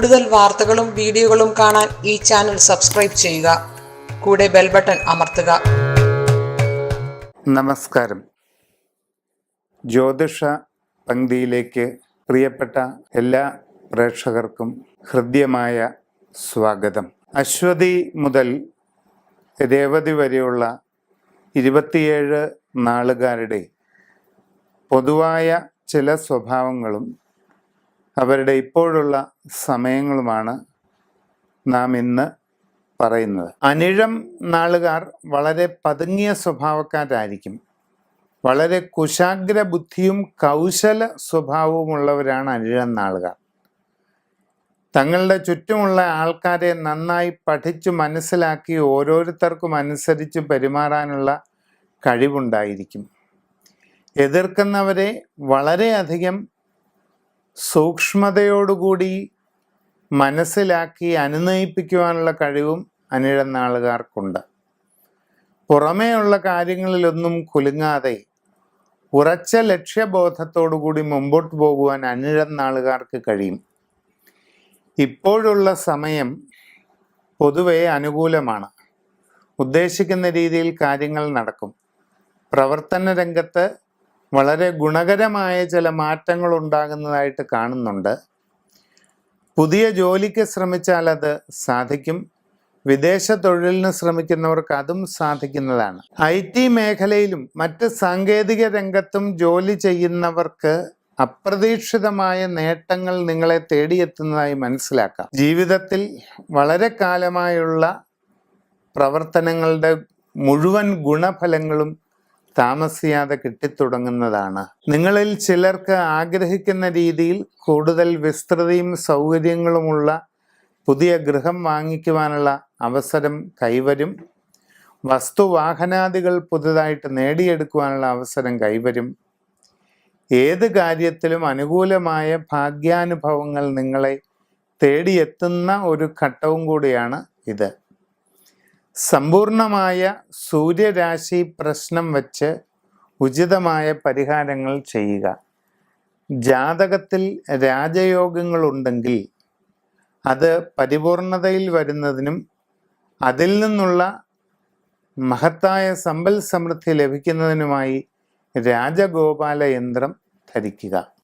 കൂടുതൽ വാർത്തകളും വീഡിയോകളും കാണാൻ ഈ ചാനൽ സബ്സ്ക്രൈബ് ചെയ്യുക. കൂടെ ബെൽ ബട്ടൺ അമർത്തുക. നമസ്കാരം. ജ്യോതിഷ പങ്ക്തിയിലേക്ക് പ്രിയപ്പെട്ട എല്ലാ പ്രേക്ഷകർക്കും ഹൃദ്യമായ സ്വാഗതം. അശ്വതി മുതൽ രേവതി വരെയുള്ള 27 നാളുകാരുടെ പൊതുവായ ചില സ്വഭാവങ്ങളും അവരുടെ ഇപ്പോഴുള്ള സമയങ്ങളുമാണ് നാം ഇന്ന് പറയുന്നത്. അനിഴം നാളുകാർ വളരെ പതുങ്ങിയ സ്വഭാവക്കാരായിരിക്കും. വളരെ കുശാഗ്ര ബുദ്ധിയും കൗശല സ്വഭാവവുമുള്ളവരാണ് അനിഴം നാളുകാർ. തങ്ങളുടെ ചുറ്റുമുള്ള ആൾക്കാരെ നന്നായി പഠിച്ചു മനസ്സിലാക്കി ഓരോരുത്തർക്കും അനുസരിച്ച് പെരുമാറാനുള്ള കഴിവുണ്ടായിരിക്കും. എതിർക്കുന്നവരെ വളരെയധികം സൂക്ഷ്മതയോടുകൂടി മനസ്സിലാക്കി അനുനയിപ്പിക്കുവാനുള്ള കഴിവും അനിഴം നാളുകാർക്കുണ്ട്. പുറമേയുള്ള കാര്യങ്ങളിലൊന്നും കുലുങ്ങാതെ ഉറച്ച ലക്ഷ്യബോധത്തോടുകൂടി മുമ്പോട്ട് പോകുവാൻ അനിഴം നാളുകാർക്ക് കഴിയും. ഇപ്പോഴുള്ള സമയം പൊതുവെ അനുകൂലമാണ്. ഉദ്ദേശിക്കുന്ന രീതിയിൽ കാര്യങ്ങൾ നടക്കും. പ്രവർത്തന രംഗത്ത് വളരെ ഗുണകരമായ ചില മാറ്റങ്ങൾ ഉണ്ടാകുന്നതായിട്ട് കാണുന്നുണ്ട്. പുതിയ ജോലിക്ക് ശ്രമിച്ചാൽ അത് സാധിക്കും. വിദേശ തൊഴിലിന് ശ്രമിക്കുന്നവർക്ക് അതും സാധിക്കുന്നതാണ്. IT മേഖലയിലും മറ്റ് സാങ്കേതിക രംഗത്തും ജോലി ചെയ്യുന്നവർക്ക് അപ്രതീക്ഷിതമായ നേട്ടങ്ങൾ നിങ്ങളെ തേടിയെത്തുന്നതായി മനസ്സിലാക്കാം. ജീവിതത്തിൽ വളരെ കാലമായുള്ള പ്രവർത്തനങ്ങളുടെ മുഴുവൻ ഗുണഫലങ്ങളും താമസിയാതെ കിട്ടിത്തുടങ്ങുന്നതാണ്. നിങ്ങളിൽ ചിലർക്ക് ആഗ്രഹിക്കുന്ന രീതിയിൽ കൂടുതൽ വിസ്തൃതിയും സൗകര്യങ്ങളുമുള്ള പുതിയ ഗൃഹം വാങ്ങിക്കുവാനുള്ള അവസരം കൈവരും. വസ്തുവാഹനാദികൾ പുതുതായിട്ട് നേടിയെടുക്കുവാനുള്ള അവസരം കൈവരും. ഏത് കാര്യത്തിലും അനുകൂലമായ ഭാഗ്യാനുഭവങ്ങൾ നിങ്ങളെ തേടിയെത്തുന്ന ഒരു ഘട്ടവും കൂടിയാണ് ഇത്. സമ്പൂർണമായ സൂര്യരാശി പ്രശ്നം വച്ച് ഉചിതമായ പരിഹാരങ്ങൾ ചെയ്യുക. ജാതകത്തിൽ രാജയോഗങ്ങളുണ്ടെങ്കിൽ അത് പരിപൂർണതയിൽ വരുന്നതിനും അതിൽ നിന്നുള്ള മഹത്തായ സമ്പൽ സമൃദ്ധി ലഭിക്കുന്നതിനുമായി രാജഗോപാല യന്ത്രം ധരിക്കുക.